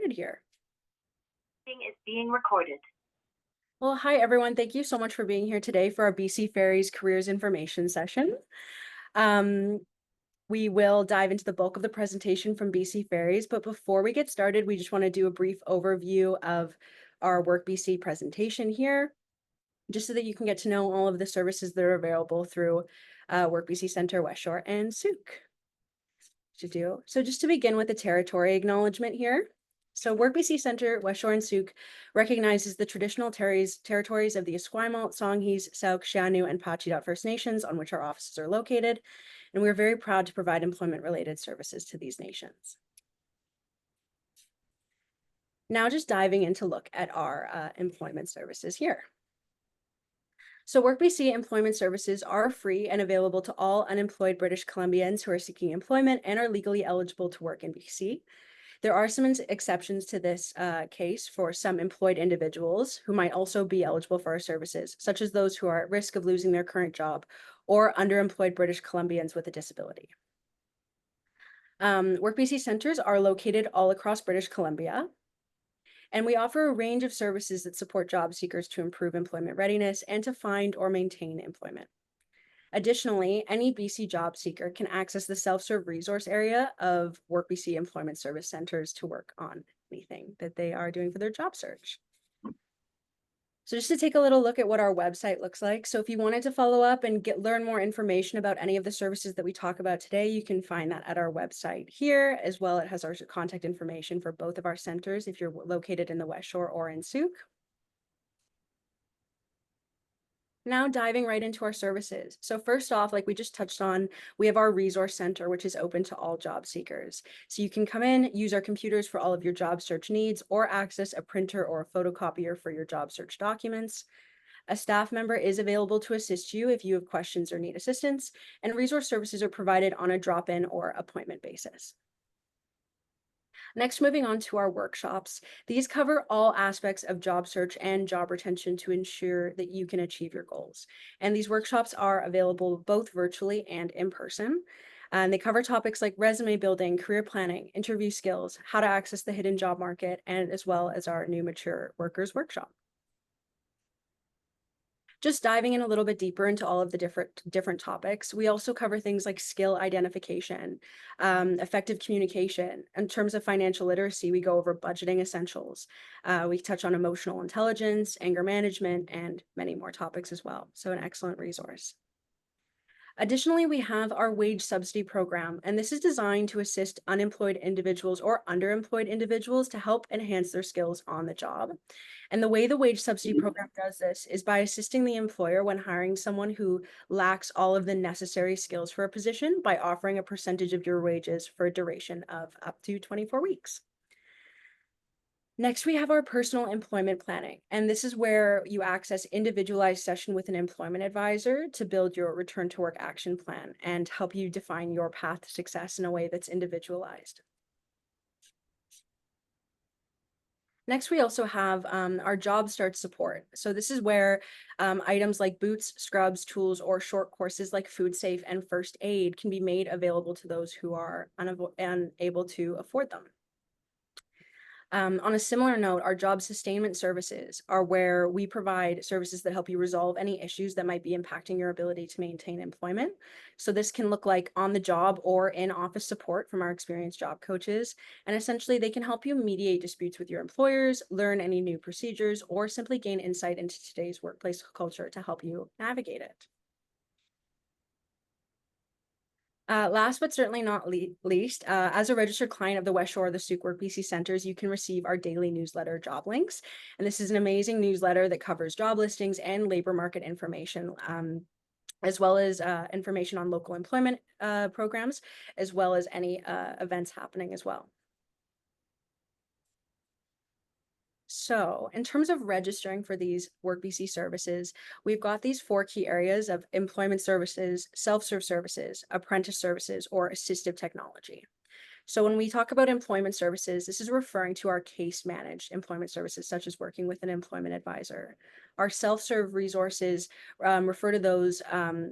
Here. Is being recorded. Well, hi everyone. Thank you so much for being here today for our BC Ferries Careers Information session. Um, we will dive into the bulk of the presentation from BC Ferries, but before we get started, we just want to do a brief overview of our WorkBC presentation here, just so that you can get to know all of the services that are available through WorkBC Center, Westshore, and Sooke. So just to begin with the territory acknowledgement here. So WorkBC Center, Westshore, and Sooke recognizes the traditional territories of the Esquimalt, Songhees, Sooke, Shaanu, and Pacheedaht First Nations on which our offices are located, and we're very proud to provide employment-related services to these nations. Now just diving into look at our employment services here. So WorkBC employment services are free and available to all unemployed British Columbians who are seeking employment and are legally eligible to work in BC. There are some exceptions to this case for some employed individuals who might also be eligible for our services, such as those who are at risk of losing their current job or underemployed British Columbians with a disability. WorkBC centers are located all across British Columbia, and we offer a range of services that support job seekers to improve employment readiness and to find or maintain employment. Additionally, any BC job seeker can access the self-serve resource area of WorkBC Employment Service Centers to work on anything that they are doing for their job search. So just to take a little look at what our website looks like. So if you wanted to follow up and learn more information about any of the services that we talk about today, you can find that at our website here, as well. It has our contact information for both of our centers if you're located in the Westshore or in Sooke. Now diving right into our services. So first off, like we just touched on, we have our resource center, which is open to all job seekers. So you can come in, use our computers for all of your job search needs, or access a printer or a photocopier for your job search documents. A staff member is available to assist you if you have questions or need assistance, and resource services are provided on a drop-in or appointment basis. Next, moving on to our workshops. These cover all aspects of job search and job retention to ensure that you can achieve your goals. And these workshops are available both virtually and in person. And they cover topics like resume building, career planning, interview skills, how to access the hidden job market, and as well as our new mature workers workshop. Just diving in a little bit deeper into all of the different topics, we also cover things like skill identification, effective communication. In terms of financial literacy, we go over budgeting essentials. We touch on emotional intelligence, anger management, and many more topics as well. So an excellent resource. Additionally, we have our wage subsidy program, and this is designed to assist unemployed individuals or underemployed individuals to help enhance their skills on the job. And the way the wage subsidy program does this is by assisting the employer when hiring someone who lacks all of the necessary skills for a position by offering a percentage of your wages for a duration of up to 24 weeks. Next, we have our personal employment planning, and this is where you access individualized session with an employment advisor to build your return to work action plan and help you define your path to success in a way that's individualized. Next, we also have our job start support. So this is where items like boots, scrubs, tools, or short courses like food safe and first aid can be made available to those who are unable to afford them. On a similar note, our job sustainment services are where we provide services that help you resolve any issues that might be impacting your ability to maintain employment. So this can look like on the job or in-office support from our experienced job coaches. And essentially, they can help you mediate disputes with your employers, learn any new procedures, or simply gain insight into today's workplace culture to help you navigate it. Last but certainly not least, as a registered client of the Westshore or the Sooke WorkBC centers, you can receive our daily newsletter job links. And this is an amazing newsletter that covers job listings and labor market information, as well as information on local employment programs, as well as any events happening as well. So in terms of registering for these WorkBC services, we've got these 4 key areas of employment services, self-serve services, apprentice services, or assistive technology. So when we talk about employment services, this is referring to our case managed employment services, such as working with an employment advisor. Our self-serve resources refer to those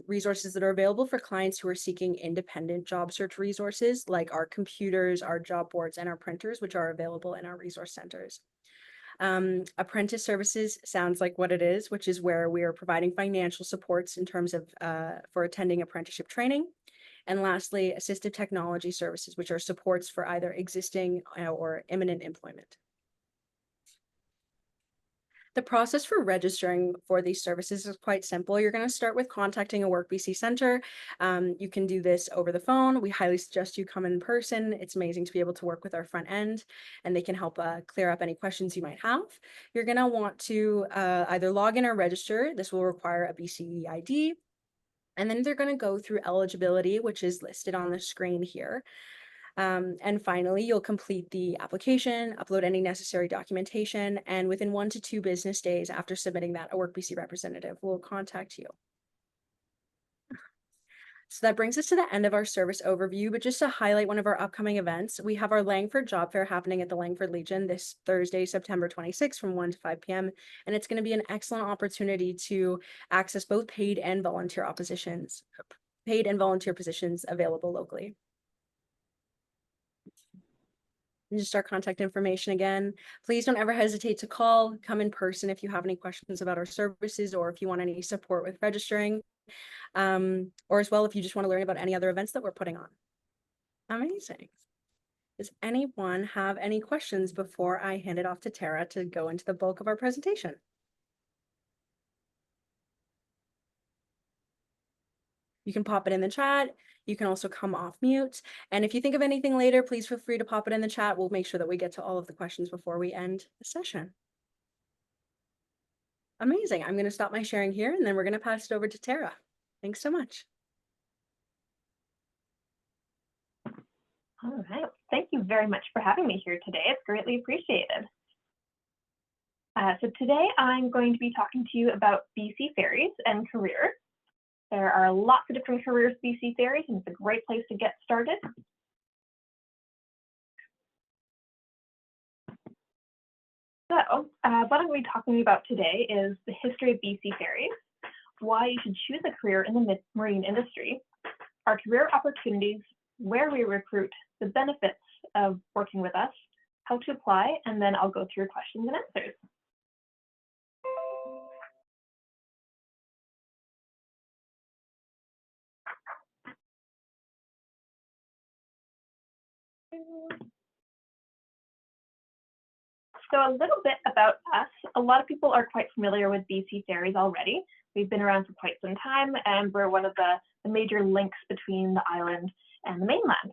resources that are available for clients who are seeking independent job search resources, like our computers, our job boards, and our printers, which are available in our resource centers. Apprentice services sounds like what it is, which is where we are providing financial supports in terms of for attending apprenticeship training. And lastly, assistive technology services, which are supports for either existing or imminent employment. The process for registering for these services is quite simple. You're going to start with contacting a WorkBC center. You can do this over the phone. We highly suggest you come in person. It's amazing to be able to work with our front end, and they can help clear up any questions you might have. You're going to want to either log in or register. This will require a BCE ID. And then they're going to go through eligibility, which is listed on the screen here. And finally, you'll complete the application, upload any necessary documentation, and within 1 to 2 business days after submitting that, a WorkBC representative will contact you. So that brings us to the end of our service overview, but just to highlight one of our upcoming events, we have our Langford Job Fair happening at the Langford Legion this Thursday, September 26th from 1 to 5 p.m. And it's going to be an excellent opportunity to access both paid and volunteer positions available locally. And just our contact information again. Please don't ever hesitate to call, come in person if you have any questions about our services or if you want any support with registering. Or as well, if you just want to learn about any other events that we're putting on. Amazing. Does anyone have any questions before I hand it off to Tara to go into the bulk of our presentation? You can pop it in the chat. You can also come off mute. And if you think of anything later, please feel free to pop it in the chat. We'll make sure that we get to all of the questions before we end the session. Amazing. I'm going to stop my sharing here and then we're going to pass it over to Tara. Thanks so much. All right. Thank you very much for having me here today. It's greatly appreciated. So today I'm going to be talking to you about BC Ferries and careers. There are lots of different careers at BC Ferries, and it's a great place to get started. So what I'm going to be talking about today is the history of BC Ferries, why you should choose a career in the marine industry, our career opportunities, where we recruit, the benefits of working with us, how to apply, and then I'll go through questions and answers. So a little bit about us. A lot of people are quite familiar with BC Ferries already. We've been around for quite some time, and we're one of the major links between the island and the mainland.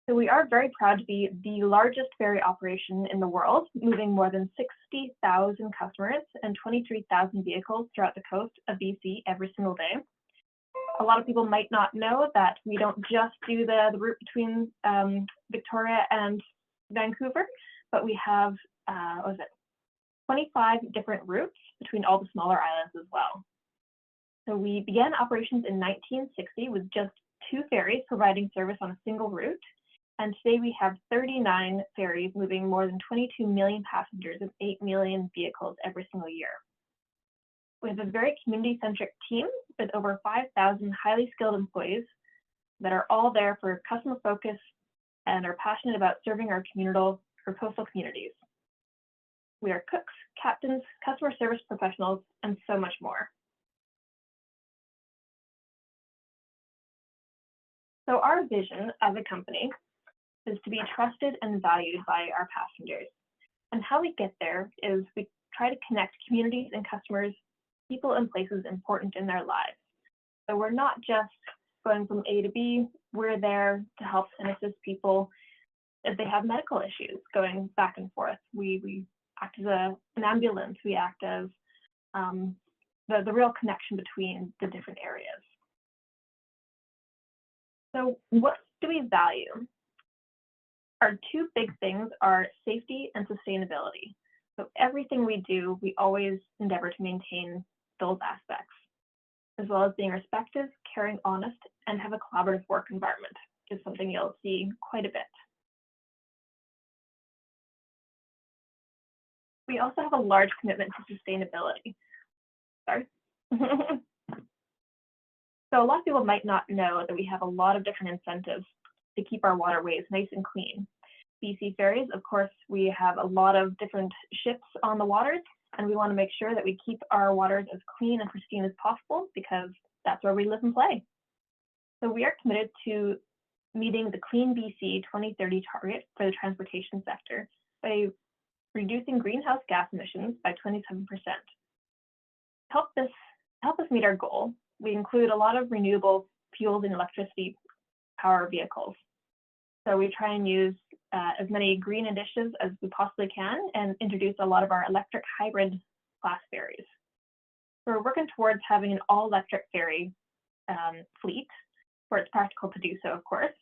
So we are very proud to be the largest ferry operation in the world, moving more than 60,000 customers and 23,000 vehicles throughout the coast of BC every single day. A lot of people might not know that we don't just do the route between Victoria and Vancouver, but we have 25 different routes between all the smaller islands as well. So we began operations in 1960 with just 2 ferries providing service on a single route. And today we have 39 ferries moving more than 22 million passengers and 8 million vehicles every single year. We have a very community-centric team with over 5,000 highly skilled employees that are all there for customer focus and are passionate about serving our coastal communities. We are cooks, captains, customer service professionals, and so much more. So our vision as a company is to be trusted and valued by our passengers. And how we get there is we try to connect communities and customers, people and places important in their lives. So we're not just going from A to B, we're there to help and assist people if they have medical issues going back and forth. We act as an ambulance, we act as the real connection between the different areas. So what do we value? Our 2 big things are safety and sustainability. So everything we do, we always endeavor to maintain those aspects, as well as being respectful, caring, honest, and have a collaborative work environment, which is something you'll see quite a bit. We also have a large commitment to sustainability. Sorry. So a lot of people might not know that we have a lot of different incentives to keep our waterways nice and clean. BC Ferries, of course, we have a lot of different ships on the waters, and we want to make sure that we keep our waters as clean and pristine as possible because that's where we live and play. So we are committed to meeting the Clean BC 2030 target for the transportation sector by reducing greenhouse gas emissions by 27%. Help us meet our goal, we include a lot of renewable fuels and electricity power vehicles. So we try and use as many green initiatives as we possibly can and introduce a lot of our electric hybrid class ferries. So we're working towards having an all-electric ferry fleet where it's practical to do so, of course,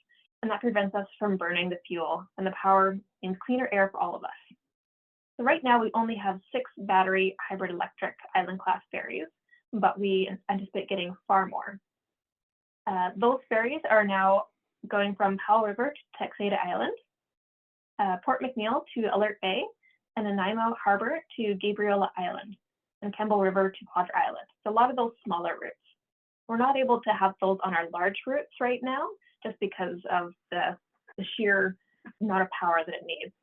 and that prevents us from burning the fuel, and the power means cleaner air for all of us. So right now we only have 6 battery hybrid electric island class ferries, but we anticipate getting far more. Those ferries are now going from Powell River to Texada Island, Port McNeill to Alert Bay, and Nanaimo Harbor to Gabriola Island, and Campbell River to Padre Island. So a lot of those smaller routes. We're not able to have those on our large routes right now, just because of the sheer amount of power that it needs.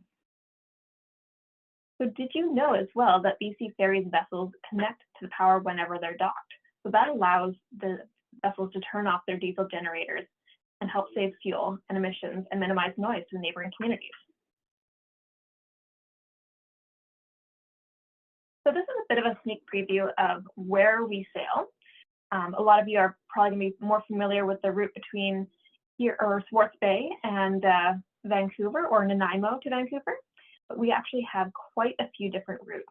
So did you know as well that BC Ferries vessels connect to the power whenever they're docked? So that allows the vessels to turn off their diesel generators and help save fuel and emissions and minimize noise to neighboring communities. So this is a bit of a sneak preview of where we sail. A lot of you are probably going to be more familiar with the route between here or Swartz Bay and Vancouver, or Nanaimo to Vancouver, but we actually have quite a few different routes.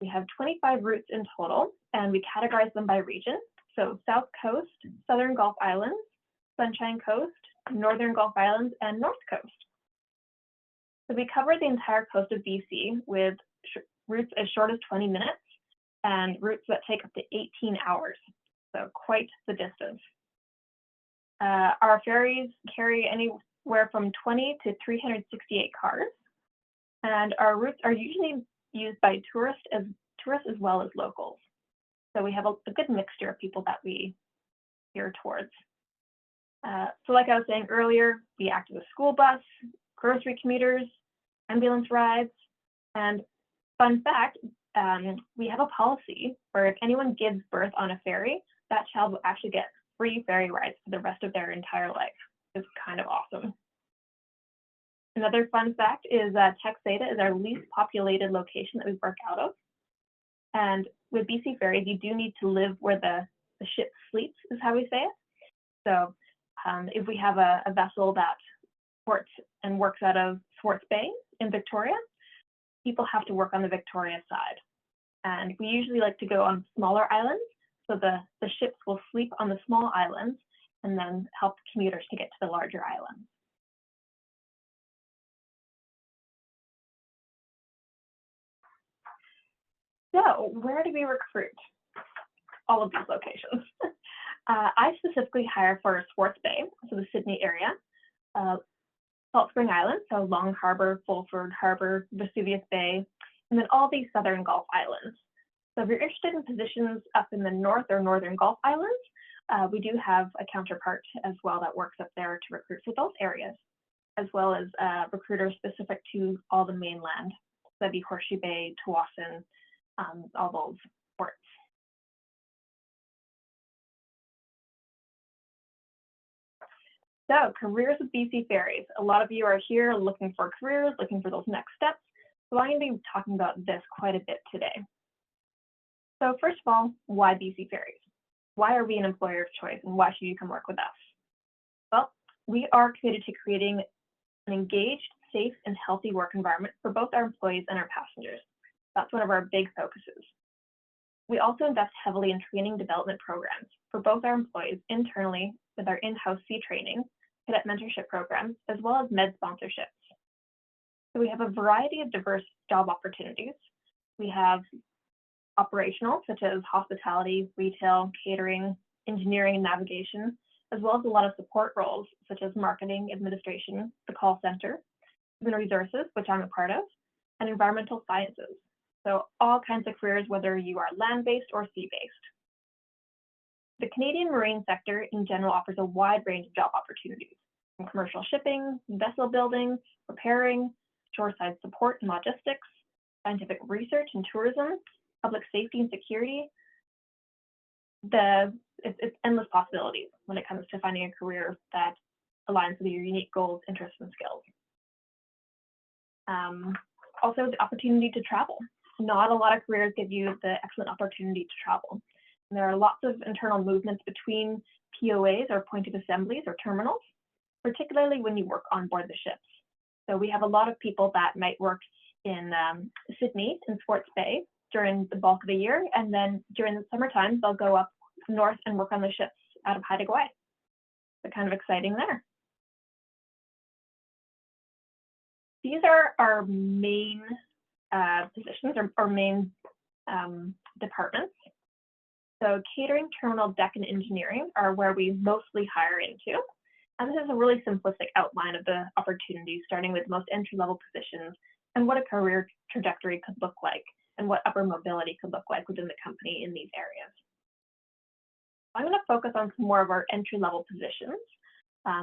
We have 25 routes in total, and we categorize them by region. So South Coast, Southern Gulf Islands, Sunshine Coast, Northern Gulf Islands, and North Coast. So we cover the entire coast of BC with routes as short as 20 minutes and routes that take up to 18 hours. So quite the distance. Our ferries carry anywhere from 20 to 368 cars, and our routes are usually used by tourists as well as locals. So we have a good mixture of people that we steer towards. So like I was saying earlier, we act as a school bus, grocery commuters, ambulance rides, and fun fact, we have a policy where if anyone gives birth on a ferry, that child will actually get free ferry rides for the rest of their entire life. It's kind of awesome. Another fun fact is that Texada is our least populated location that we work out of. And with BC Ferries, you do need to live where the ship sleeps, is how we say it. So if we have a vessel that ports and works out of Swartz Bay in Victoria, people have to work on the Victoria side. And we usually like to go on smaller islands, so the ships will sleep on the small islands and then help commuters to get to the larger islands. So where do we recruit? All of these locations. I specifically hire for Swartz Bay, so the Sydney area, Salt Spring Island, so Long Harbour, Fulford Harbour, Vesuvius Bay, and then all these Southern Gulf Islands. So if you're interested in positions up in the North or Northern Gulf Islands, we do have a counterpart as well that works up there to recruit for those areas, as well as recruiters specific to all the mainland. So that'd be Horseshoe Bay, Tsawwassen, all those ports. So careers with BC Ferries. A lot of you are here looking for careers, looking for those next steps. So I'm going to be talking about this quite a bit today. So first of all, why BC Ferries? Why are we an employer of choice, and why should you come work with us? Well, we are committed to creating an engaged, safe, and healthy work environment for both our employees and our passengers. That's one of our big focuses. We also invest heavily in training development programs for both our employees internally with our in-house sea training, cadet mentorship programs, as well as med sponsorships. So we have a variety of diverse job opportunities. We have operational, such as hospitality, retail, catering, engineering, and navigation, as well as a lot of support roles, such as marketing, administration, the call center, human resources, which I'm a part of, and environmental sciences. So all kinds of careers, whether you are land-based or sea-based. The Canadian marine sector in general offers a wide range of job opportunities, from commercial shipping, vessel building, repairing, shoreside support and logistics, scientific research and tourism, public safety and security. It's endless possibilities when it comes to finding a career that aligns with your unique goals, interests, and skills. Also, the opportunity to travel. Not a lot of careers give you the excellent opportunity to travel. And there are lots of internal movements between POAs, or point of assemblies, or terminals, particularly when you work on board the ships. So we have a lot of people that might work in Sydney, in Swartz Bay, during the bulk of the year, and then during the summertime, they'll go up north and work on the ships out of Haida Gwaii. So kind of exciting there. These are our main positions, or main departments. So catering, terminal, deck, and engineering are where we mostly hire into. And this is a really simplistic outline of the opportunities, starting with most entry-level positions and what a career trajectory could look like and what upper mobility could look like within the company in these areas. I'm going to focus on some more of our entry-level positions,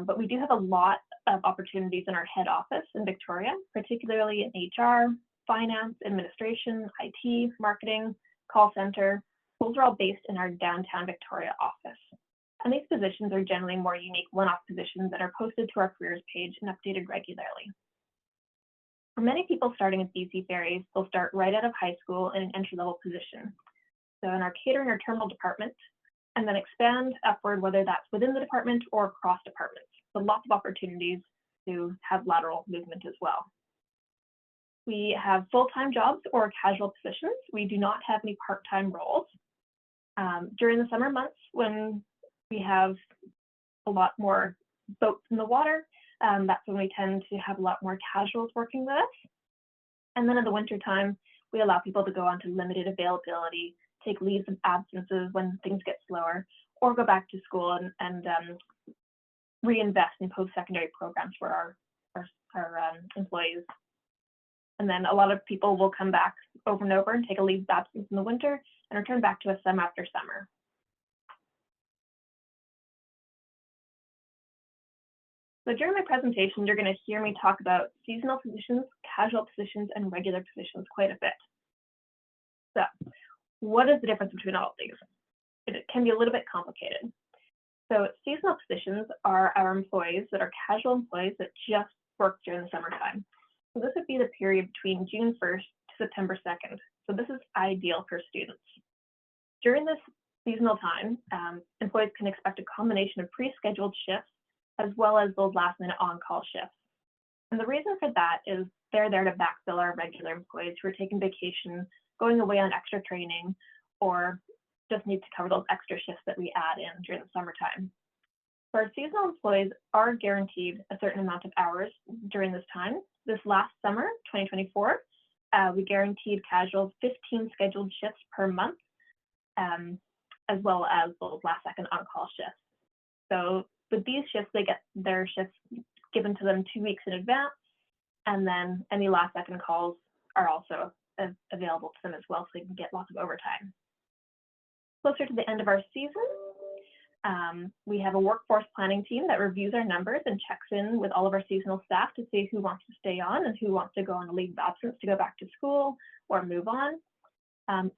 but we do have a lot of opportunities in our head office in Victoria, particularly in HR, finance, administration, IT, marketing, call center. Those are all based in our downtown Victoria office. And these positions are generally more unique one-off positions that are posted to our careers page and updated regularly. For many people starting at BC Ferries, they'll start right out of high school in an entry-level position. So in our catering or terminal department, and then expand upward, whether that's within the department or across departments. So lots of opportunities to have lateral movement as well. We have full-time jobs or casual positions. We do not have any part-time roles. During the summer months, when we have a lot more boats in the water, that's when we tend to have a lot more casuals working with us. And then in the winter time, we allow people to go on to limited availability, take leaves of absences when things get slower, or go back to school and reinvest in post-secondary programs for our employees. And then a lot of people will come back over and over and take a leave of absence in the winter and return back to us some after summer. So during my presentation, you're going to hear me talk about seasonal positions, casual positions, and regular positions quite a bit. So what is the difference between all of these? It can be a little bit complicated. So seasonal positions are our employees that are casual employees that just work during the summertime. So this would be the period between June 1st to September 2nd. So this is ideal for students. During this seasonal time, employees can expect a combination of pre-scheduled shifts as well as those last-minute on-call shifts. And the reason for that is they're there to backfill our regular employees who are taking vacation, going away on extra training, or just need to cover those extra shifts that we add in during the summertime. So our seasonal employees are guaranteed a certain amount of hours during this time. This last summer, 2024, we guaranteed casuals 15 scheduled shifts per month, as well as those last-second on-call shifts. So with these shifts, they get their shifts given to them 2 weeks in advance, and then any last-second calls are also available to them as well, so they can get lots of overtime. Closer to the end of our season, we have a workforce planning team that reviews our numbers and checks in with all of our seasonal staff to see who wants to stay on and who wants to go on a leave of absence to go back to school or move on.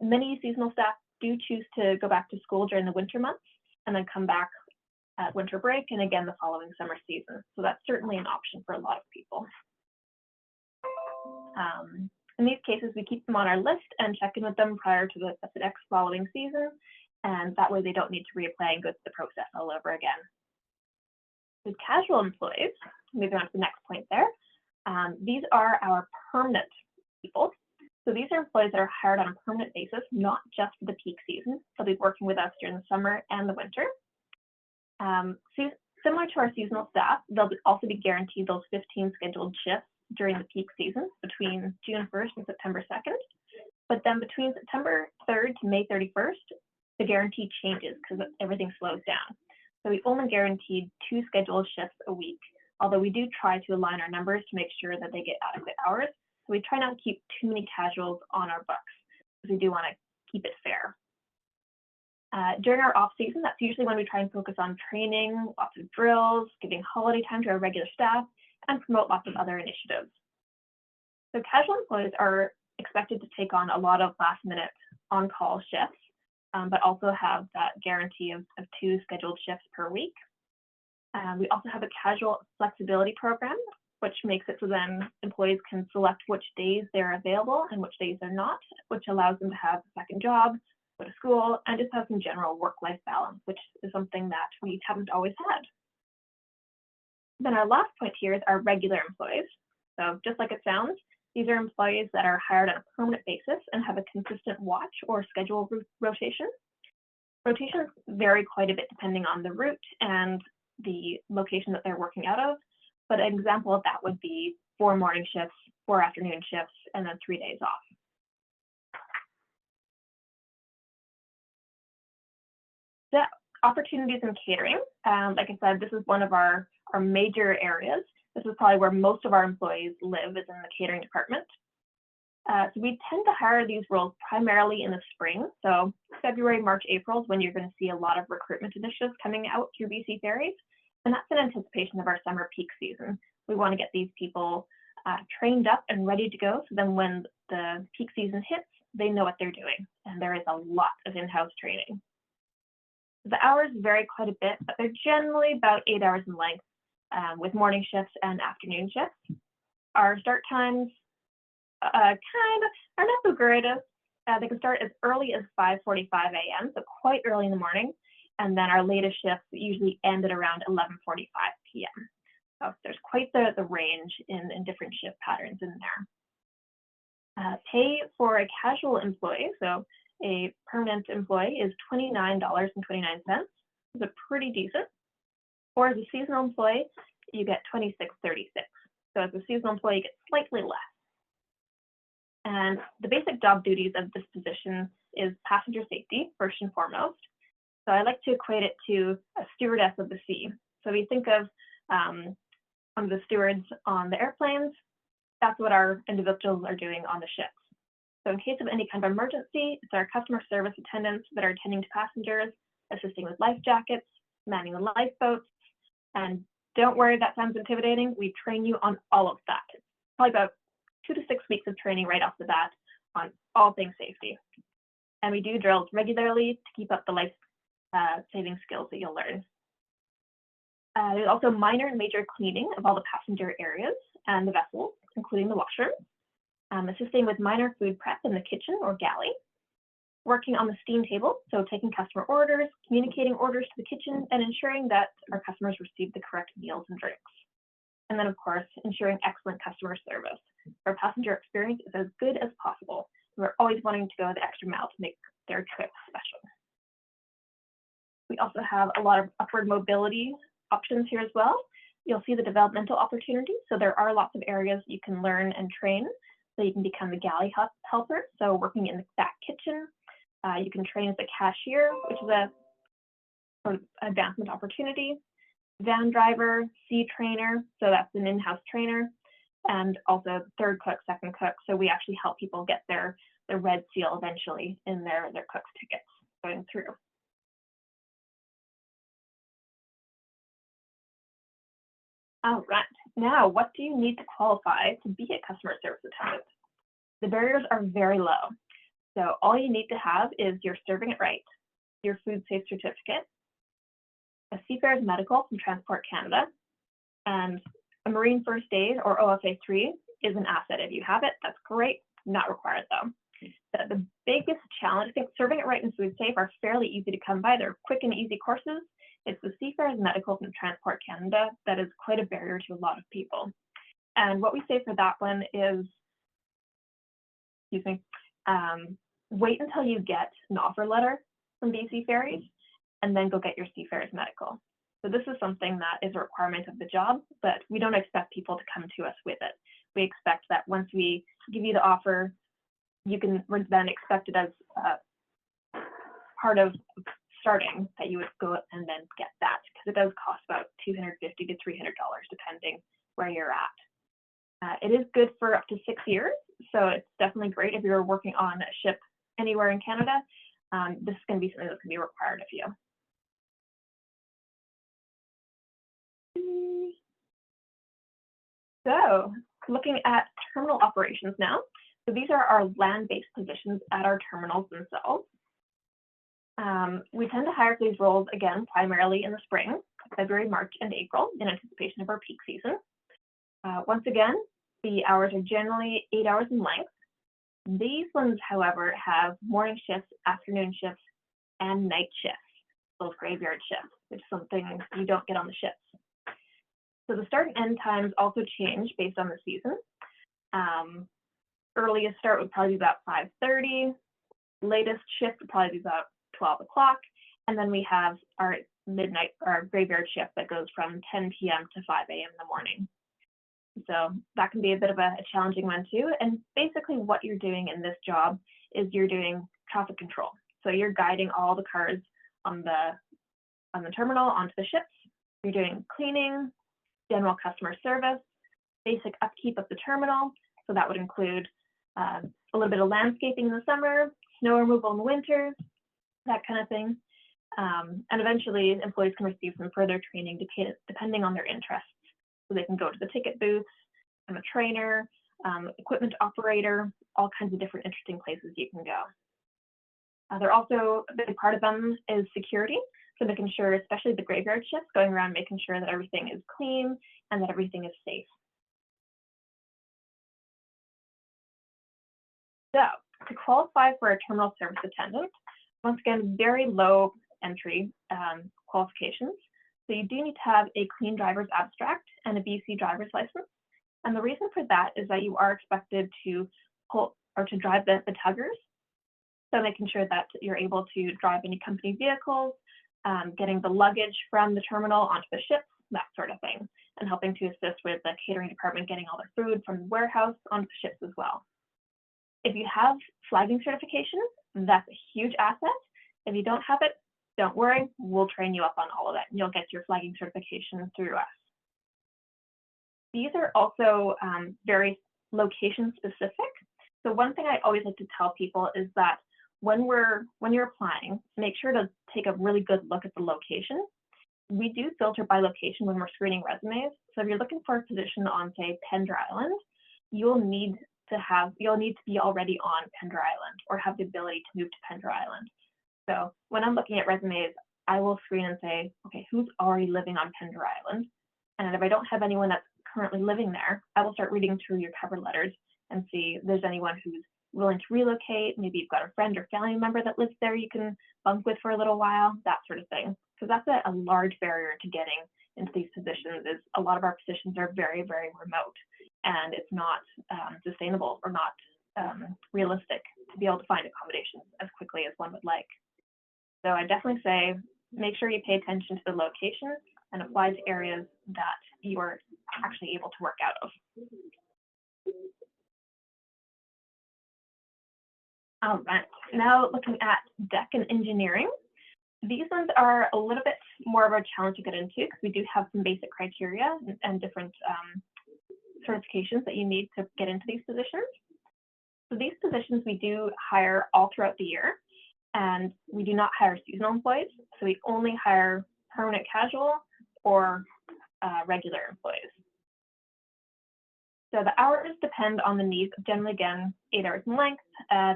Many seasonal staff do choose to go back to school during the winter months and then come back at winter break and again the following summer season. So that's certainly an option for a lot of people. In these cases, we keep them on our list and check in with them prior to the next following season, and that way they don't need to reapply and go through the process all over again. With casual employees, moving on to the next point there, these are our permanent people. So these are employees that are hired on a permanent basis, not just for the peak season. They'll be working with us during the summer and the winter. Similar to our seasonal staff, they'll also be guaranteed those 15 scheduled shifts during the peak season between June 1st and September 2nd. But then between September 3rd to May 31st, the guarantee changes because everything slows down. So we only guaranteed 2 scheduled shifts a week, although we do try to align our numbers to make sure that they get adequate hours. So we try not to keep too many casuals on our books. because we do want to keep it fair. During our off season, that's usually when we try and focus on training, lots of drills, giving holiday time to our regular staff, and promote lots of other initiatives. So casual employees are expected to take on a lot of last-minute on-call shifts, but also have that guarantee of 2 scheduled shifts per week. We also have a casual flexibility program, which makes it so then employees can select which days they're available and which days they're not, which allows them to have a second job, go to school, and just have some general work-life balance, which is something that we haven't always had. Then our last point here is our regular employees. So just like it sounds, these are employees that are hired on a permanent basis and have a consistent watch or schedule rotation. Rotations vary quite a bit depending on the route and the location that they're working out of, but an example of that would be 4 morning shifts, 4 afternoon shifts, and then 3 days off. The opportunities in catering, like I said, this is one of our major areas. This is probably where most of our employees live, is in the catering department. So we tend to hire these roles primarily in the spring. So February, March, April is when you're going to see a lot of recruitment initiatives coming out through BC Ferries. And that's in anticipation of our summer peak season. We want to get these people trained up and ready to go. So then when the peak season hits, they know what they're doing. And there is a lot of in-house training. The hours vary quite a bit, but they're generally about 8 hours in length, with morning shifts and afternoon shifts. Our start times kind of are not so great. They can start as early as 5:45 a.m., so quite early in the morning. And then our latest shifts usually end at around 11:45 p.m. So there's quite the range in different shift patterns in there. Pay for a casual employee, so a permanent employee, is $29.29. It's pretty decent. Or as a seasonal employee, you get $26.36. So as a seasonal employee, you get slightly less. And the basic job duties of this position is passenger safety, first and foremost. So I like to equate it to a stewardess of the sea. So we think of the stewards on the airplanes, that's what our individuals are doing on the ships. So in case of any kind of emergency, it's our customer service attendants that are attending to passengers, assisting with life jackets, manning the lifeboats. And don't worry, that sounds intimidating. We train you on all of that. Probably about 2 to 6 weeks of training right off the bat on all things safety. And we do drills regularly to keep up the life-saving skills that you'll learn. There's also minor and major cleaning of all the passenger areas and the vessels, including the washroom. Assisting with minor food prep in the kitchen or galley. Working on the steam table, so taking customer orders, communicating orders to the kitchen, and ensuring that our customers receive the correct meals and drinks. And then, of course, ensuring excellent customer service. Our passenger experience is as good as possible. We're always wanting to go the extra mile to make their trip special. We also have a lot of upward mobility options here as well. You'll see the developmental opportunities. So there are lots of areas you can learn and train. So you can become the galley helper, so working in the back kitchen. You can train as a cashier, which is a sort of advancement opportunity. Van driver, sea trainer, so that's an in-house trainer, and also third cook, second cook. So we actually help people get their red seal eventually in their cook's tickets going through. All right, now what do you need to qualify to be a customer service attendant? The barriers are very low. So all you need to have is your Serving It Right, your food safe certificate, a Seafarers medical from Transport Canada, and a Marine First Aid or OFA 3 is an asset. If you have it, that's great, not required though. The biggest challenge, I think Serving It Right and Food Safe are fairly easy to come by. They're quick and easy courses. It's the Seafarers medical from Transport Canada that is quite a barrier to a lot of people. And what we say for that one is, wait until you get an offer letter from BC Ferries and then go get your Seafarers medical. So this is something that is a requirement of the job, but we don't expect people to come to us with it. We expect that once we give you the offer, you can then expect it as part of starting, that you would go and then get that, because it does cost about $250 to $300 depending where you're at. It is good for up to 6 years, so it's definitely great if you're working on a ship anywhere in Canada, this is going to be something that's going to be required of you. So looking at terminal operations now. So these are our land-based positions at our terminals themselves. We tend to hire for these roles, again, primarily in the spring, February, March, and April, in anticipation of our peak season. Once again, the hours are generally 8 hours in length. These ones, however, have morning shifts, afternoon shifts, and night shifts, those graveyard shifts, which is something you don't get on the ships. So the start and end times also change based on the season. Earliest start would probably be about 5:30. Latest shift would probably be about 12 o'clock. And then we have our midnight, our graveyard shift that goes from 10 p.m. to 5 a.m. in the morning. So that can be a bit of a challenging one too. And basically what you're doing in this job is you're doing traffic control. So you're guiding all the cars on the terminal onto the ships. You're doing cleaning, general customer service, basic upkeep of the terminal. So that would include a little bit of landscaping in the summer, snow removal in the winters, that kind of thing. And eventually employees can receive some further training depending on their interests. So they can go to the ticket booths, I'm a trainer, equipment operator, all kinds of different interesting places you can go. They're also, a big part of them is security. So making sure, especially the graveyard shifts, going around making sure that everything is clean and that everything is safe. So to qualify for a terminal service attendant, once again, very low entry qualifications. So you do need to have a clean driver's abstract and a BC driver's license. And the reason for that is that you are expected to pull or to drive the tuggers. So making sure that you're able to drive any company vehicles, getting the luggage from the terminal onto the ships, that sort of thing, and helping to assist with the catering department getting all their food from the warehouse onto the ships as well. If you have flagging certification, that's a huge asset. If you don't have it, don't worry, we'll train you up on all of that and you'll get your flagging certification through us. These are also very location specific. So one thing I always like to tell people is that when you're applying, make sure to take a really good look at the location. We do filter by location when we're screening resumes. So if you're looking for a position on, say, Pender Island, you'll need to be already on Pender Island or have the ability to move to Pender Island. So when I'm looking at resumes, I will screen and say, okay, who's already living on Pender Island? And if I don't have anyone that's currently living there, I will start reading through your cover letters and see if there's anyone who's willing to relocate. Maybe you've got a friend or family member that lives there you can bunk with for a little while, that sort of thing. Because that's a large barrier to getting into these positions. Is a lot of our positions are very, very remote, and it's not sustainable or not realistic to be able to find accommodations as quickly as one would like. So I definitely say, make sure you pay attention to the location and apply to areas that you are actually able to work out of. All right, now looking at deck and engineering. These ones are a little bit more of a challenge to get into because we do have some basic criteria and different certifications that you need to get into these positions. So these positions we do hire all throughout the year, and we do not hire seasonal employees. So we only hire permanent casual or regular employees. So the hours depend on the needs, generally again, 8 hours in length.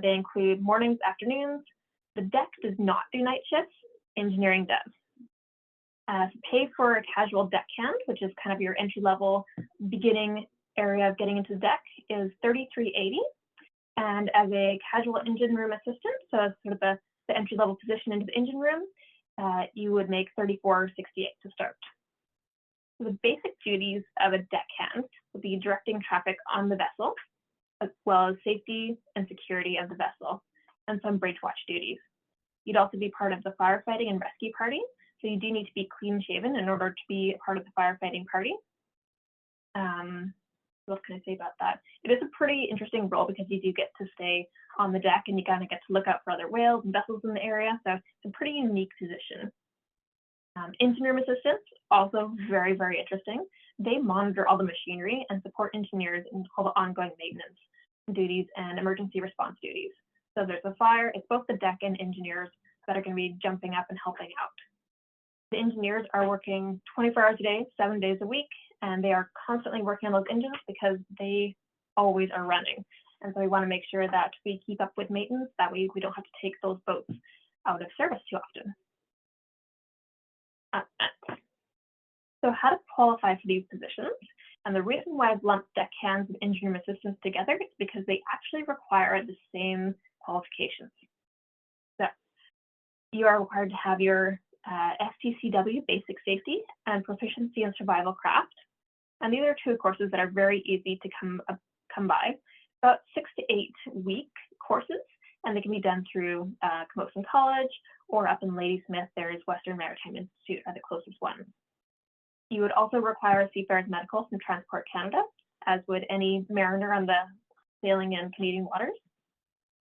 They include mornings, afternoons. The deck does not do night shifts, engineering does. Pay for a casual deckhand, which is kind of your entry-level beginning area of getting into the deck, is $33.80. And as a casual engine room assistant, so as sort of the entry-level position into the engine room, you would make $34.68 to start. So the basic duties of a deckhand would be directing traffic on the vessel, as well as safety and security of the vessel, and some bridge watch duties. You'd also be part of the firefighting and rescue party, so you do need to be clean-shaven in order to be part of the firefighting party. What can I say about that? It is a pretty interesting role because you do get to stay on the deck and you kind of get to look out for other whales and vessels in the area, so it's a pretty unique position. Engine room assistants, also very, very interesting. They monitor all the machinery and support engineers in all the ongoing maintenance duties and emergency response duties. So there's a fire, it's both the deck and engineers that are going to be jumping up and helping out. The engineers are working 24 hours a day, 7 days a week, and they are constantly working on those engines because they always are running. And so we want to make sure that we keep up with maintenance. That way we don't have to take those boats out of service too often. So how to qualify for these positions? And the reason why I've lumped deckhands and engine room assistants together is because they actually require the same qualifications. So you are required to have your FTCW, Basic Safety, and Proficiency in Survival Craft. And these are two courses that are very easy to come by. About 6 to 8 week courses, and they can be done through Camosun College, or up in Ladysmith, there's Western Maritime Institute are the closest ones. You would also require a Seafarers Medical from Transport Canada, as would any mariner on the sailing in Canadian waters.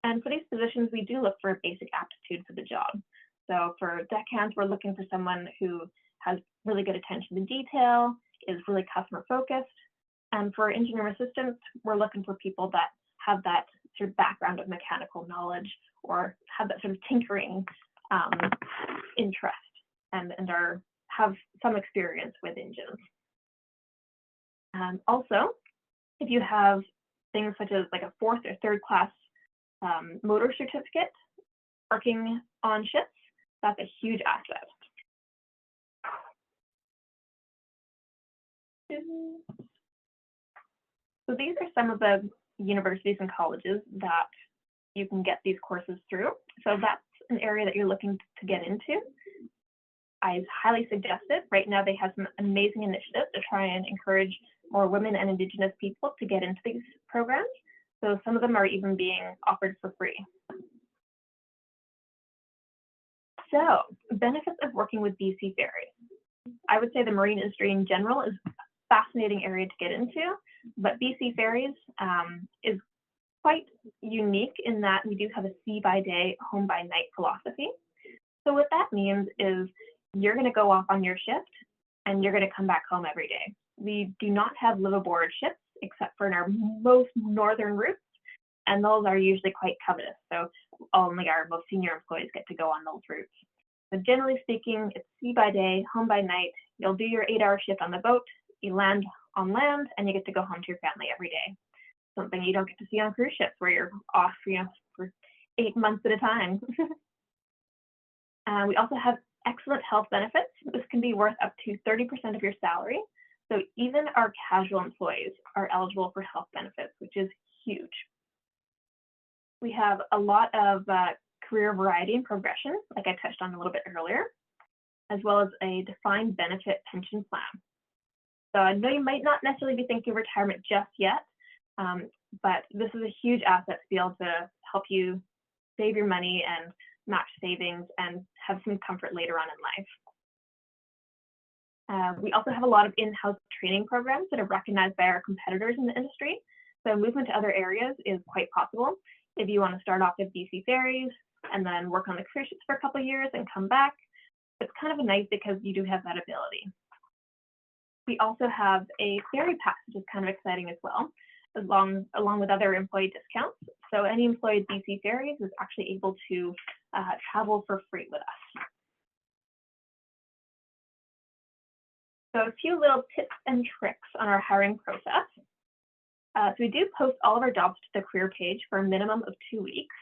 And for these positions, we do look for a basic aptitude for the job. So for deckhands, we're looking for someone who has really good attention to detail, is really customer focused. And for engineer assistants, we're looking for people that have that sort of background of mechanical knowledge or have that sort of tinkering interest and have some experience with engines. Also, if you have things such as like a 4th or 3rd class motor certificate, working on ships, that's a huge asset. So these are some of the universities and colleges that you can get these courses through. So that's an area that you're looking to get into. I highly suggest it. Right now they have some amazing initiatives to try and encourage more women and Indigenous people to get into these programs. So some of them are even being offered for free. So benefits of working with BC Ferries. I would say the marine industry in general is a fascinating area to get into, but BC Ferries is quite unique in that we do have a sea by day, home by night philosophy. So what that means is you're going to go off on your shift and you're going to come back home every day. We do not have live aboard ships except for in our most northern routes, and those are usually quite covetous. So only our most senior employees get to go on those routes. But generally speaking, it's sea by day, home by night. You'll do your 8-hour shift on the boat, you land on land, and you get to go home to your family every day. Something you don't get to see on cruise ships where you're off, for 8 months at a time. We also have excellent health benefits. This can be worth up to 30% of your salary. So even our casual employees are eligible for health benefits, which is huge. We have a lot of career variety and progression, like I touched on a little bit earlier, as well as a defined benefit pension plan. So I know you might not necessarily be thinking retirement just yet, but this is a huge asset to be able to help you save your money and match savings and have some comfort later on in life. We also have a lot of in-house training programs that are recognized by our competitors in the industry. So movement to other areas is quite possible. If you want to start off with BC Ferries and then work on the cruise ships for a couple of years and come back, it's kind of nice because you do have that ability. We also have a ferry pass, which is kind of exciting as well, along with other employee discounts. So any employee at BC Ferries is actually able to travel for free with us. So a few little tips and tricks on our hiring process. So we do post all of our jobs to the career page for a minimum of 2 weeks.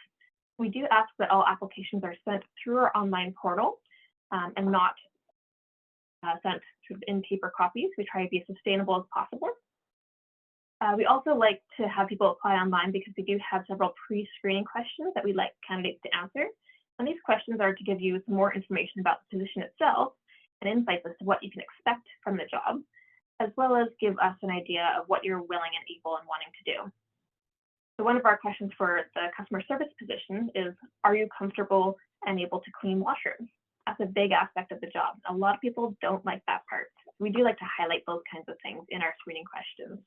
We do ask that all applications are sent through our online portal and not sent in paper copies. We try to be as sustainable as possible. We also like to have people apply online because we do have several pre-screening questions that we'd like candidates to answer. And these questions are to give you some more information about the position itself and insights as to what you can expect from the job, as well as give us an idea of what you're willing and able and wanting to do. So one of our questions for the customer service position is, are you comfortable and able to clean washrooms? That's a big aspect of the job. A lot of people don't like that part. We do like to highlight those kinds of things in our screening questions.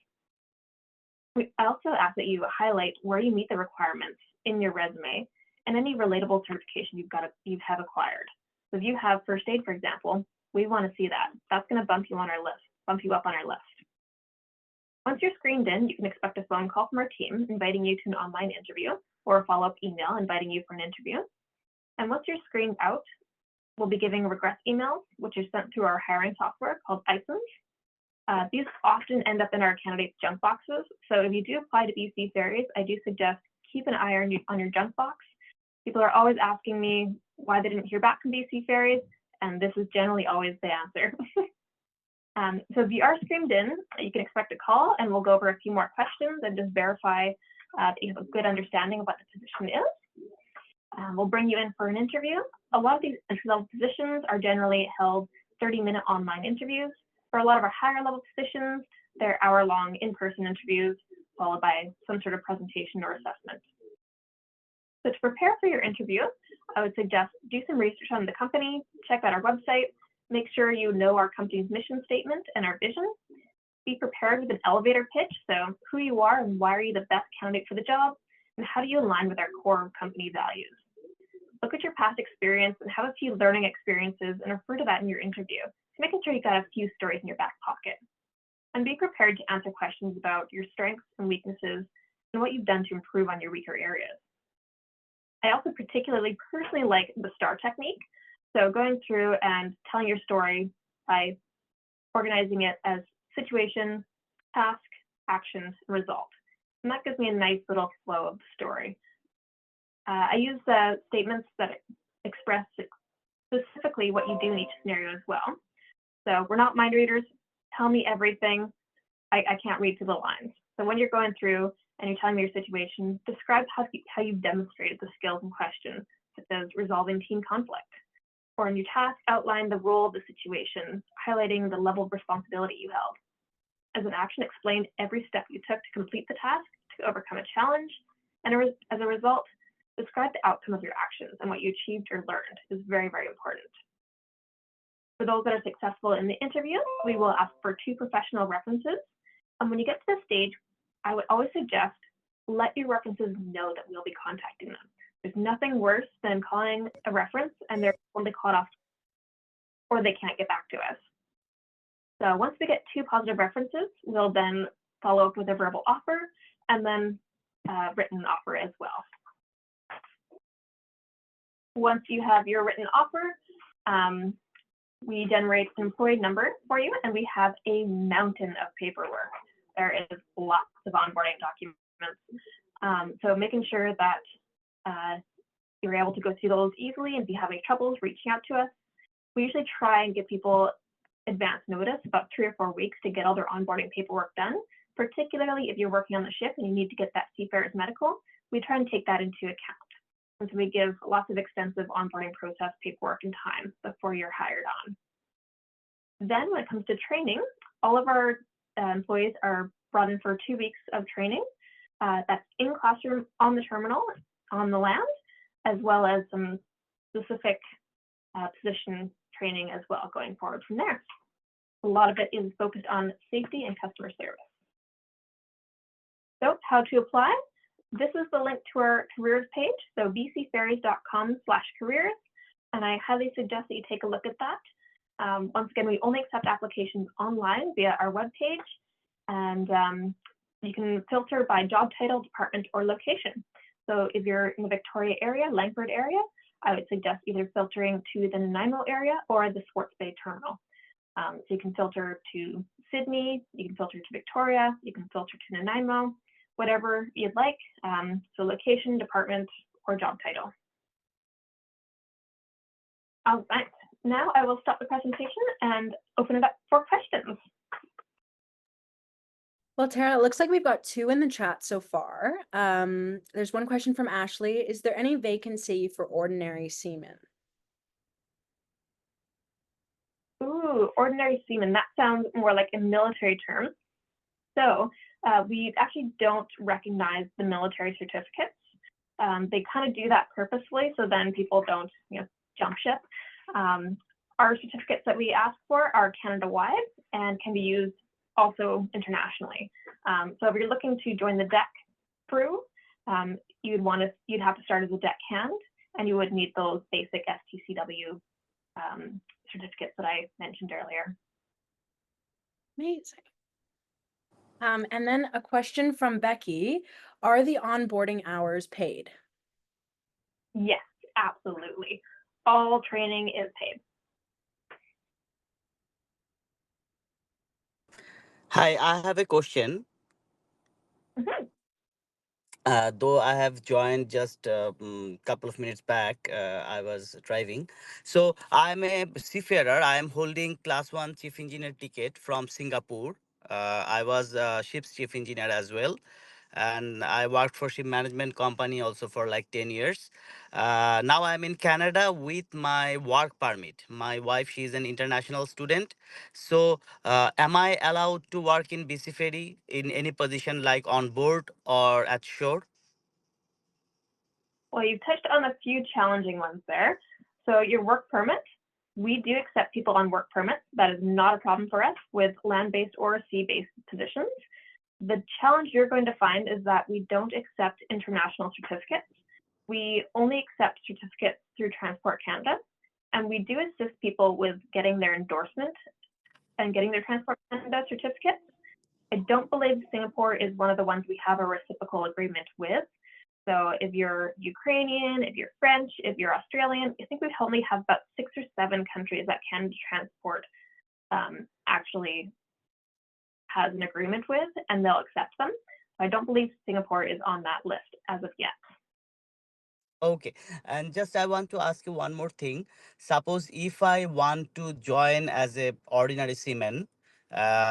I also ask that you highlight where you meet the requirements in your resume and any relatable certification you have acquired. So if you have first aid, for example, we want to see that. That's going to bump you up on our list. Once you're screened in, you can expect a phone call from our team inviting you to an online interview. or a follow-up email inviting you for an interview. And once you're screened out, we'll be giving regress emails, which are sent through our hiring software called Icons. These often end up in our candidates' junk boxes. So if you do apply to BC Ferries, I do suggest keep an eye on your junk box. People are always asking me why they didn't hear back from BC Ferries, and this is generally always the answer. So if you are screened in, you can expect a call, and we'll go over a few more questions and just verify that you have a good understanding of what the position is. We'll bring you in for an interview. A lot of these entry-level positions are generally held 30-minute online interviews. For a lot of our higher level positions, they're hour-long in-person interviews, followed by some sort of presentation or assessment. So to prepare for your interview, I would suggest do some research on the company, check out our website, make sure you know our company's mission statement and our vision. Be prepared with an elevator pitch, so who you are and why are you the best candidate for the job, and how do you align with our core company values. Look at your past experience and have a few learning experiences and refer to that in your interview, making sure you've got a few stories in your back pocket. And be prepared to answer questions about your strengths and weaknesses and what you've done to improve on your weaker areas. I also particularly personally like the STAR technique. So going through and telling your story by organizing it as situation, task, action, and result. And that gives me a nice little flow of the story. I use statements that express specifically what you do in each scenario as well. So we're not mind readers. Tell me everything. I can't read through the lines. So when you're going through and you're telling me your situation, describe how you've demonstrated the skills in question, such as resolving team conflict. Or in your task, outline the role of the situation, highlighting the level of responsibility you held. As an action, explain every step you took to complete the task, to overcome a challenge. And as a result, describe the outcome of your actions and what you achieved or learned is very, very important. For those that are successful in the interview, we will ask for 2 professional references. And when you get to this stage, I would always suggest let your references know that we'll be contacting them. There's nothing worse than calling a reference and they're only caught off or they can't get back to us. So once we get 2 positive references, we'll then follow up with a verbal offer and then written offer as well. Once you have your written offer, we generate an employee number for you, and we have a mountain of paperwork. There is lots of onboarding documents. So making sure that you're able to go through those easily, and if you have any troubles reaching out to us, we usually try and give people advance notice, about 3 or 4 weeks, to get all their onboarding paperwork done, particularly if you're working on the ship and you need to get that seafarer's medical. We try and take that into account. And so we give lots of extensive onboarding process paperwork and time before you're hired on. Then when it comes to training, all of our employees are brought in for 2 weeks of training. That's in classroom, on the terminal, on the land, as well as some specific position training as well going forward from there. A lot of it is focused on safety and customer service. So how to apply? This is the link to our careers page, so bcferries.com/careers, and I highly suggest that you take a look at that. Once again, we only accept applications online via our webpage, and you can filter by job title, department, or location. So if you're in the Victoria area, Langford area, I would suggest either filtering to the Nanaimo area or the Swartz Bay terminal. So you can filter to Sydney, you can filter to Victoria, you can filter to Nanaimo, whatever you'd like. So location, department, or job title. All right, now I will stop the presentation and open it up for questions. Well, Tara, it looks like we've got 2 in the chat so far. There's one question from Ashley. Is there any vacancy for ordinary seamen? Ooh, ordinary seaman. That sounds more like a military term. So we actually don't recognize the military certificates. They kind of do that purposefully, so then people don't, jump ship. Our certificates that we ask for are Canada-wide and can be used also internationally. So if you're looking to join the deck crew, you'd have to start as a deckhand, and you would need those basic STCW certificates that I mentioned earlier. Amazing. And then a question from Becky. Are the onboarding hours paid? Yes, absolutely. All training is paid. Hi, I have a question. Mhm. Though I have joined just a couple of minutes back, I was driving. So I'm a seafarer. I am holding Class 1 Chief Engineer ticket from Singapore. I was a ship's chief engineer as well. And I worked for ship management company also for like 10 years. Now I'm in Canada with my work permit. My wife, she's an international student. So am I allowed to work in BC Ferry in any position like on board or at shore? Well, you've touched on a few challenging ones there. So your work permit, we do accept people on work permits. That is not a problem for us with land-based or sea-based positions. The challenge you're going to find is that we don't accept international certificates. We only accept certificates through Transport Canada, and we do assist people with getting their endorsement and getting their Transport Canada certificates. I don't believe Singapore is one of the ones we have a reciprocal agreement with. So if you're Ukrainian, if you're French, if you're Australian, I think we only have about 6 or 7 countries that Canada Transport actually has an agreement with, and they'll accept them. I don't believe Singapore is on that list as of yet. Okay, and just I want to ask you one more thing. Suppose if I want to join as a ordinary seaman,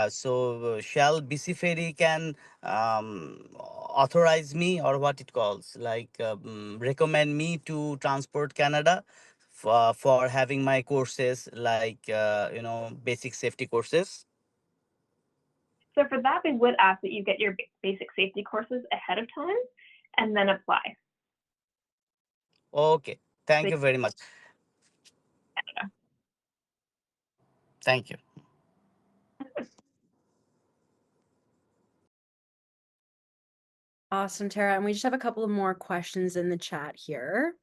so shall BC Ferry can authorize me or what it calls like recommend me to Transport Canada for having my courses like basic safety courses. So for that, we would ask that you get your basic safety courses ahead of time and then apply. Okay, thank So you very much. Thank you. Awesome, Tara. And we just have a couple of more questions in the chat here.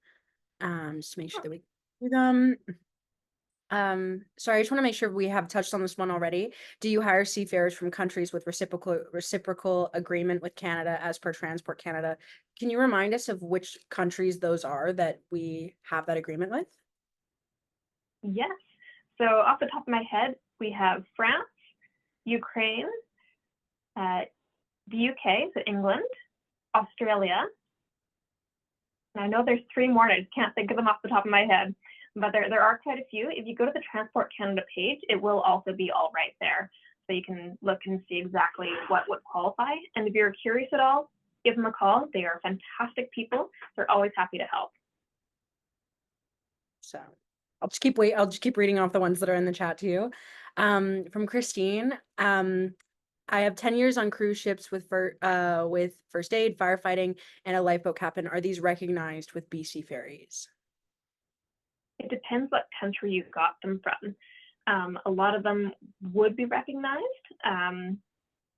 Just to make sure that we do them. Sorry, I just want to make sure we have touched on this one already. Do you hire seafarers from countries with reciprocal agreement with Canada as per Transport Canada? Can you remind us of which countries those are that we have that agreement with? Yes. So off the top of my head, we have France, Ukraine, the UK, so England, Australia. And I know there's 3 more, and I just can't think of them off the top of my head, but there are quite a few. If you go to the Transport Canada page, it will also be all right there. So you can look and see exactly what would qualify. And if you're curious at all, give them a call. They are fantastic people. They're always happy to help. So I'll just keep reading off the ones that are in the chat to you. From Christine, I have 10 years on cruise ships with first aid, firefighting, and a lifeboat captain. Are these recognized with BC Ferries? It depends what country you got them from. A lot of them would be recognized.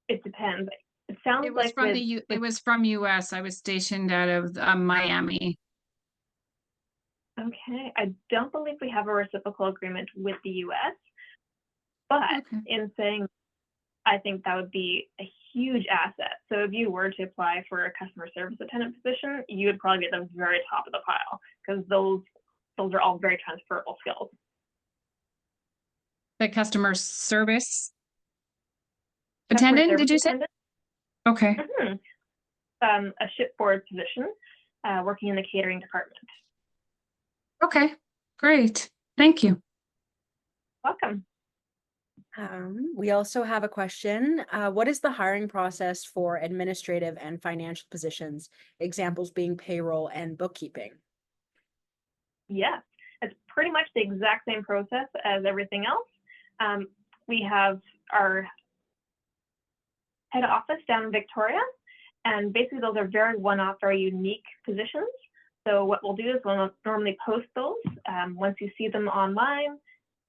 It depends. It sounds It was like from it was from US. I was stationed out of Miami. Okay, I don't believe we have a reciprocal agreement with the US, but Okay. in saying, I think that would be a huge asset. So if you were to apply for a customer service attendant position, you would probably be at the very top of the pile because those are all very transferable skills. The customer service Customer attendant, service did you say? attendant, Okay. a shipboard position, working in the catering department. Okay. Great. Thank you. Welcome. We also have a question. What is the hiring process for administrative and financial positions? Examples being payroll and bookkeeping. Yes, it's pretty much the exact same process as everything else. We have our head office down in Victoria, and basically those are very one-off, very unique positions. So what we'll do is we'll normally post those. Once you see them online,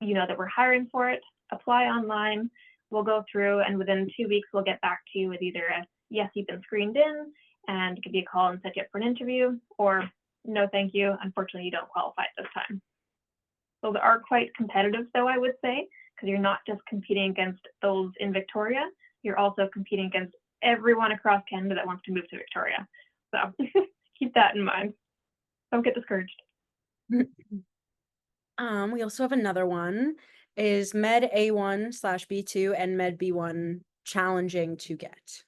you know that we're hiring for it, apply online. We'll go through, and within 2 weeks, we'll get back to you with either a yes, you've been screened in, and give you a call and set you up for an interview, or no, thank you, unfortunately, you don't qualify at this time. Those are quite competitive, though, I would say, because you're not just competing against those in Victoria, you're also competing against everyone across Canada that wants to move to Victoria. So keep that in mind. Don't get discouraged. We also have another one. Is Med A1/B2 and Med B1 challenging to get?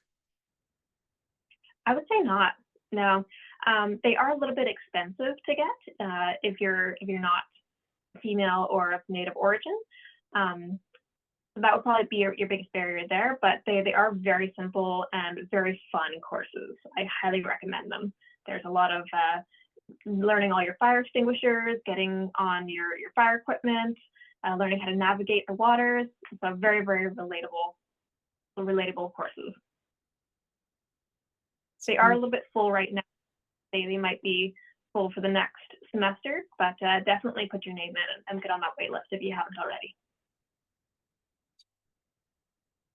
I would say not. No, they are a little bit expensive to get if you're not female or of native origin. So that would probably be your biggest barrier there, but they are very simple and very fun courses. I highly recommend them. There's a lot of learning all your fire extinguishers, getting on your fire equipment, learning how to navigate the waters. So very, very relatable courses. They are a little bit full right now. They might be full for the next semester, but definitely put your name in and get on that wait list if you haven't already.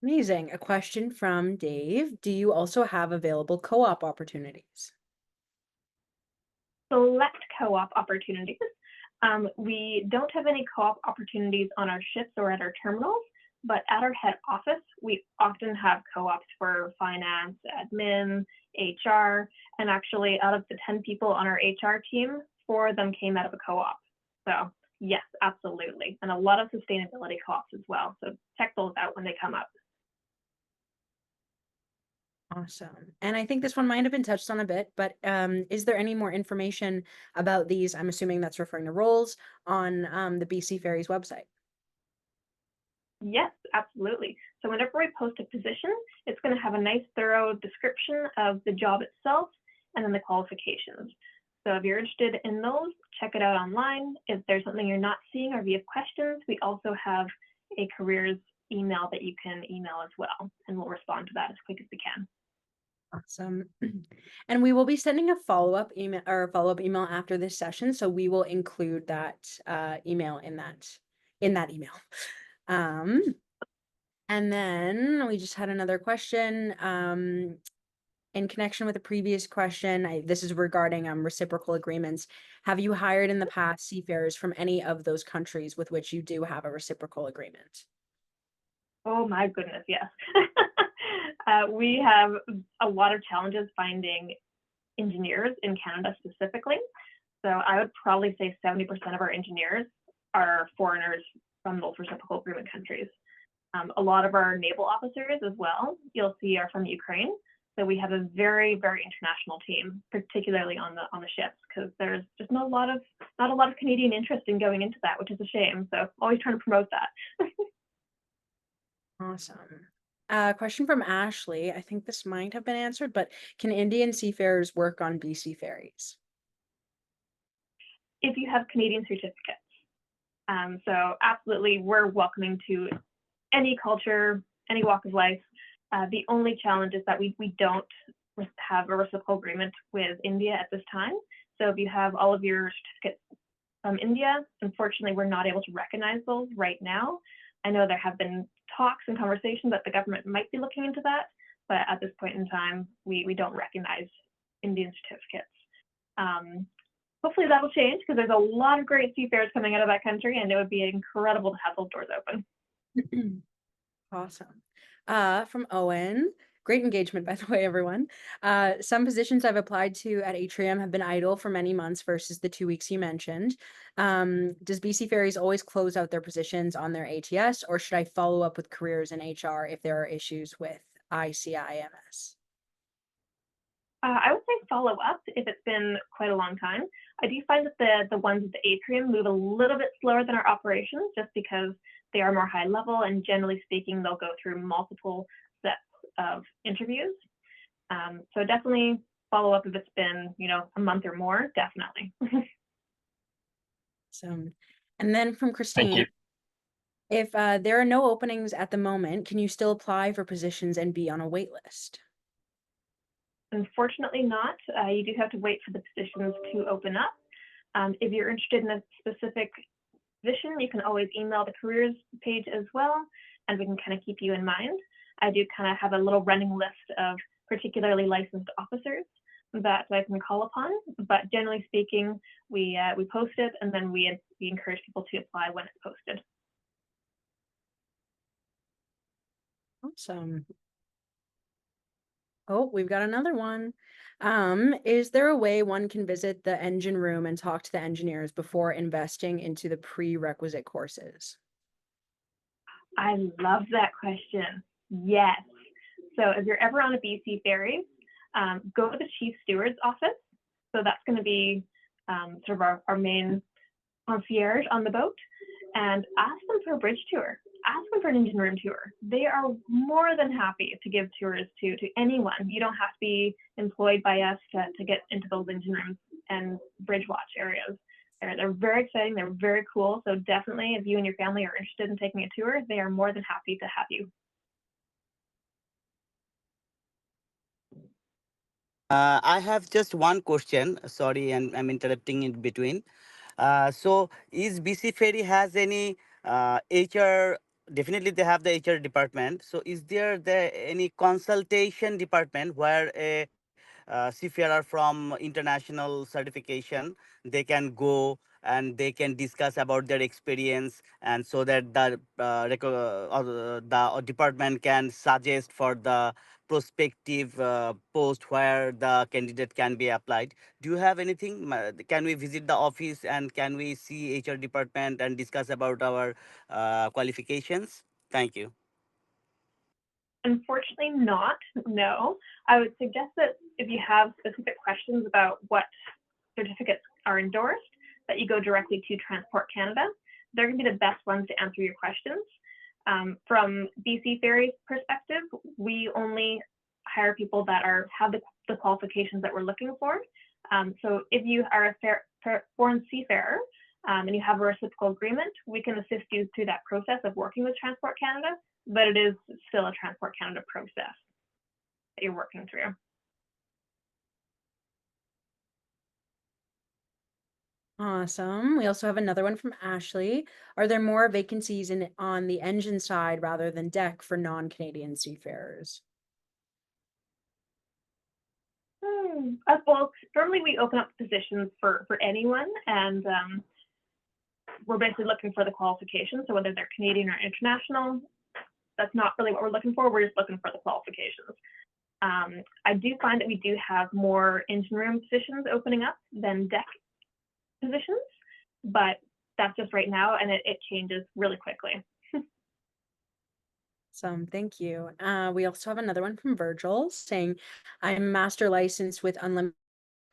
Amazing. A question from Dave. Do you also have available co-op opportunities? Select co-op opportunities. We don't have any co-op opportunities on our ships or at our terminals, but at our head office, we often have co-ops for finance, admin, HR, and actually out of the 10 people on our HR team, 4 of them came out of a co-op. So yes, absolutely. And a lot of sustainability co-ops as well. So check those out when they come up. Awesome. And I think this one might have been touched on a bit, but is there any more information about these? I'm assuming that's referring to roles on the BC Ferries website. Yes, absolutely. So whenever we post a position, it's going to have a nice thorough description of the job itself and then the qualifications. So if you're interested in those, check it out online. If there's something you're not seeing or if you have questions, we also have a careers email that you can email as well, and we'll respond to that as quick as we can. Awesome. And we will be sending a follow-up email after this session. So we will include that email in that email. And then we just had another question in connection with the previous question. This is regarding reciprocal agreements. Have you hired in the past seafarers from any of those countries with which you do have a reciprocal agreement? Oh my goodness, yes. We have a lot of challenges finding engineers in Canada specifically. So I would probably say 70% of our engineers are foreigners from those reciprocal agreement countries. A lot of our naval officers as well, you'll see, are from Ukraine. So we have a very, very international team, particularly on the ships, because there's just not a lot of Canadian interest in going into that, which is a shame. So always trying to promote that. Awesome. Question from Ashley. I think this might have been answered, but can Indian seafarers work on BC Ferries? If you have Canadian certificates. So absolutely, we're welcoming to any culture, any walk of life. The only challenge is that we don't have a reciprocal agreement with India at this time. So if you have all of your certificates from India, unfortunately, we're not able to recognize those right now. I know there have been talks and conversations that the government might be looking into that, but at this point in time, we don't recognize Indian certificates. Hopefully that'll change, because there's a lot of great seafarers coming out of that country, and it would be incredible to have those doors open. Awesome. From Owen, great engagement, by the way, everyone. Some positions I've applied to at Atrium have been idle for many months versus the 2 weeks you mentioned. Does BC Ferries always close out their positions on their ATS, or should I follow up with careers in HR if there are issues with ICIMS? I would say follow up if it's been quite a long time. I do find that the ones at the Atrium move a little bit slower than our operations, just because they are more high level, and generally speaking, they'll go through multiple sets of interviews. So definitely follow up if it's been, a month or more, definitely. And then from Christine, if there are no openings at the moment, can you still apply for positions and be on a wait list? Unfortunately not. You do have to wait for the positions to open up. If you're interested in a specific position, you can always email the careers page as well, and we can kind of keep you in mind. I do kind of have a little running list of particularly licensed officers that I can call upon, but generally speaking, we post it, and then we encourage people to apply when it's posted. Awesome. Oh, we've got another one. Is there a way one can visit the engine room and talk to the engineers before investing into the prerequisite courses? I love that question. Yes. So if you're ever on a BC Ferries, go to the Chief Steward's office. So that's going to be sort of our main concierge on the boat, and ask them for a bridge tour. Ask them for an engine room tour. They are more than happy to give tours to anyone. You don't have to be employed by us to get into those engine rooms and bridge watch areas. They're very exciting. They're very cool. So definitely, if you and your family are interested in taking a tour, they are more than happy to have you. I have just one question. Sorry, and I'm interrupting in between. So is BC Ferry has any HR? Definitely, they have the HR department. So is there any consultation department where a seafarer from international certification, they can go and they can discuss about their experience, and so that the department can suggest for the prospective post where the candidate can be applied. Do you have anything? Can we visit the office and can we see HR department and discuss about our qualifications? Thank you. Unfortunately not, no. I would suggest that if you have specific questions about what certificates are endorsed, that you go directly to Transport Canada. They're going to be the best ones to answer your questions. From BC Ferries perspective, we only hire people that have the qualifications that we're looking for. So if you are a foreign seafarer and you have a reciprocal agreement, we can assist you through that process of working with Transport Canada, but it is still a Transport Canada process that you're working through. Awesome. We also have another one from Ashley. Are there more vacancies on the engine side rather than deck for non-Canadian seafarers? Well, normally we open up positions for anyone, and we're basically looking for the qualifications. So whether they're Canadian or international, that's not really what we're looking for. We're just looking for the qualifications. I do find that we do have more engine room positions opening up than deck positions, but that's just right now, and it changes really quickly. Thank you. We also have another one from Virgil saying, I'm master licensed with unlimited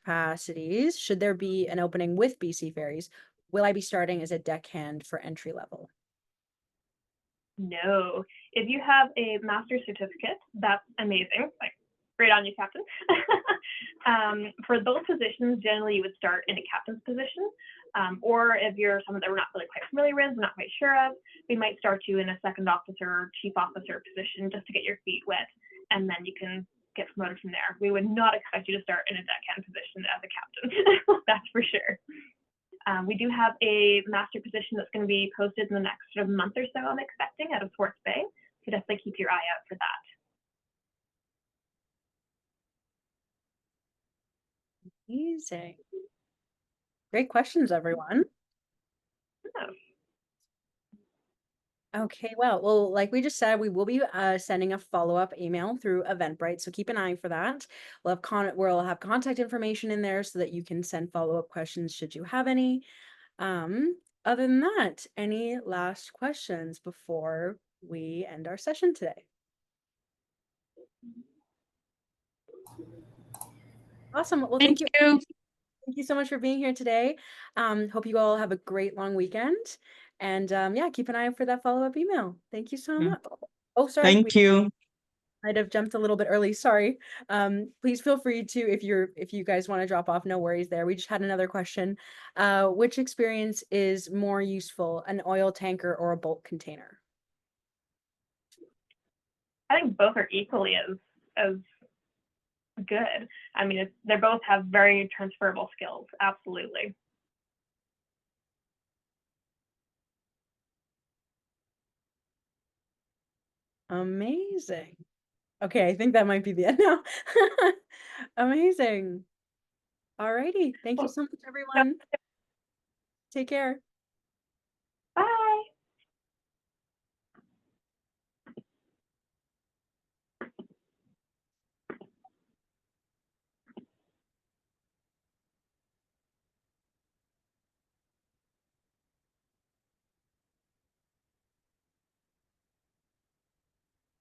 capacities. Should there be an opening with BC Ferries, will I be starting as a deckhand for entry level? No. If you have a master's certificate, that's amazing. Like, great on you, Captain. For those positions, generally you would start in a captain's position. Or if you're someone that we're not really quite familiar with, we're not quite sure of, we might start you in a second officer or chief officer position just to get your feet wet, and then you can get promoted from there. We would not expect you to start in a deckhand position as a captain. That's for sure. We do have a master position that's going to be posted in the next sort of month or so, I'm expecting, out of Swartz Bay. So definitely keep your eye out for that. Amazing. Great questions, everyone. Oh. Okay, well, like we just said, we will be sending a follow-up email through Eventbrite, so keep an eye for that. We'll have contact information in there so that you can send follow-up questions should you have any. Other than that, any last questions before we end our session today? Awesome. Well, thank you. Thank you so much for being here today. Hope you all have a great long weekend. And yeah, keep an eye out for that follow-up email. Thank you so much. Oh, sorry. Thank you. Might have jumped a little bit early. Sorry. Please feel free to, if you guys want to drop off, no worries there. We just had another question. Which experience is more useful, an oil tanker or a bulk container? I think both are equally as good. I mean, they both have very transferable skills. Absolutely. Amazing. Okay, I think that might be the end now. Amazing. Alrighty. Thank you so much, everyone. Take care. Bye.